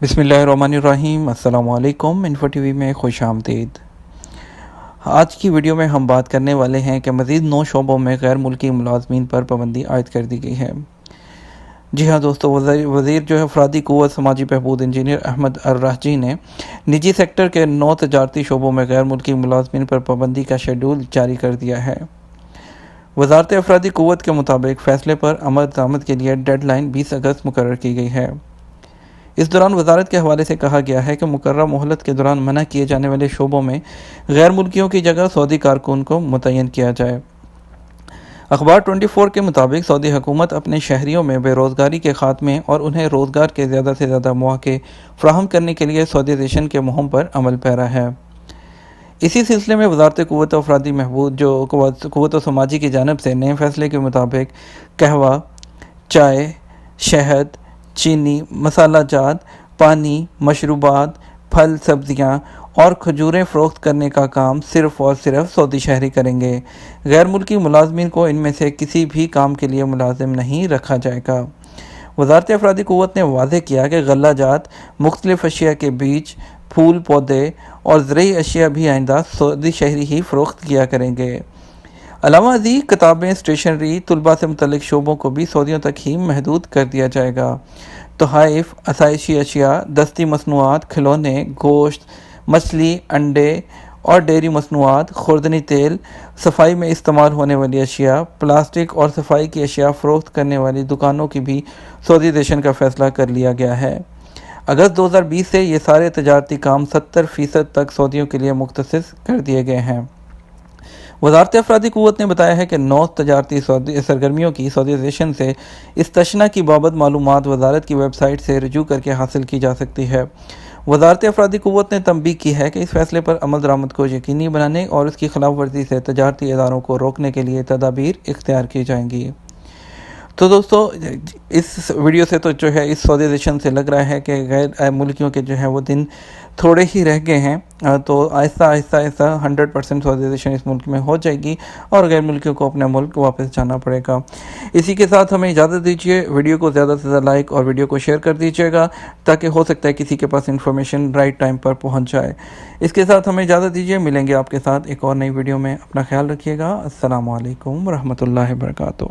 بسم اللہ الرحمن الرحیم۔ السلام علیکم، انفو ٹی وی میں خوش آمدید۔ آج کی ویڈیو میں ہم بات کرنے والے ہیں کہ مزید 9 شعبوں میں غیر ملکی ملازمین پر پابندی عائد کر دی گئی ہے۔ جی ہاں دوستو، وزیر افرادی قوت سماجی بہبود انجینئر احمد الراجحی نے نجی سیکٹر کے 9 تجارتی شعبوں میں غیر ملکی ملازمین پر پابندی کا شیڈول جاری کر دیا ہے۔ وزارت افرادی قوت کے مطابق فیصلے پر عمل درآمد کے لیے ڈیڈ لائن 20 اگست مقرر کی گئی ہے۔ اس دوران وزارت کے حوالے سے کہا گیا ہے کہ مقررہ مہلت کے دوران منع کیے جانے والے شعبوں میں غیر ملکیوں کی جگہ سعودی کارکن کو متعین کیا جائے۔ اخبار 24 کے مطابق سعودی حکومت اپنے شہریوں میں بے روزگاری کے خاتمے اور انہیں روزگار کے زیادہ سے زیادہ مواقع فراہم کرنے کے لیے سعودیزیشن کے مہم پر عمل پیرا ہے۔ اسی سلسلے میں وزارت قوت و افرادی بہبود قوت و سماجی کی جانب سے نئے فیصلے کے مطابق قہوہ، چائے، شہد، چینی، مسالہ جات، پانی، مشروبات، پھل، سبزیاں اور کھجوریں فروخت کرنے کا کام صرف اور صرف سعودی شہری کریں گے۔ غیر ملکی ملازمین کو ان میں سے کسی بھی کام کے لیے ملازم نہیں رکھا جائے گا۔ وزارت افرادی قوت نے واضح کیا کہ غلہ جات، مختلف اشیاء کے بیج، پھول پودے اور زرعی اشیاء بھی آئندہ سعودی شہری ہی فروخت کیا کریں گے۔ علاوہ ازیں کتابیں، اسٹیشنری، طلباء سے متعلق شعبوں کو بھی سعودیوں تک ہی محدود کر دیا جائے گا۔ تحائف، آسائشی اشیاء، دستی مصنوعات، کھلونے، گوشت، مچھلی، انڈے اور ڈیری مصنوعات، خوردنی تیل، صفائی میں استعمال ہونے والی اشیاء، پلاسٹک اور صفائی کی اشیاء فروخت کرنے والی دکانوں کی بھی سعودیزیشن کا فیصلہ کر لیا گیا ہے۔ اگست 2020 سے یہ سارے تجارتی کام 70% تک سعودیوں کے لیے مختص کر دیے گئے ہیں۔ وزارت افرادی قوت نے بتایا ہے کہ 9 تجارتی سرگرمیوں کی سعودیزیشن سے استثناء کی بابت معلومات وزارت کی ویب سائٹ سے رجوع کر کے حاصل کی جا سکتی ہے۔ وزارت افرادی قوت نے تنبیہ کی ہے کہ اس فیصلے پر عمل درآمد کو یقینی بنانے اور اس کی خلاف ورزی سے تجارتی اداروں کو روکنے کے لیے تدابیر اختیار کی جائیں گی۔ تو دوستو، اس ویڈیو سے تو اس سعودیزیشن سے لگ رہا ہے کہ غیر ملکیوں کے وہ دن تھوڑے ہی رہ گئے ہیں، تو آہستہ آہستہ 100% سعودیزیشن اس ملک میں ہو جائے گی اور غیر ملکیوں کو اپنے ملک واپس جانا پڑے گا۔ اسی کے ساتھ ہمیں اجازت دیجیے، ویڈیو کو زیادہ سے زیادہ لائک اور ویڈیو کو شیئر کر دیجیے گا تاکہ ہو سکتا ہے کسی کے پاس انفارمیشن رائٹ ٹائم پر پہنچ جائے۔ اس کے ساتھ ہمیں اجازت دیجیے، ملیں گے آپ کے ساتھ ایک اور نئی ویڈیو میں۔ اپنا خیال رکھیے گا۔ السلام علیکم ورحمۃ اللہ وبرکاتہ۔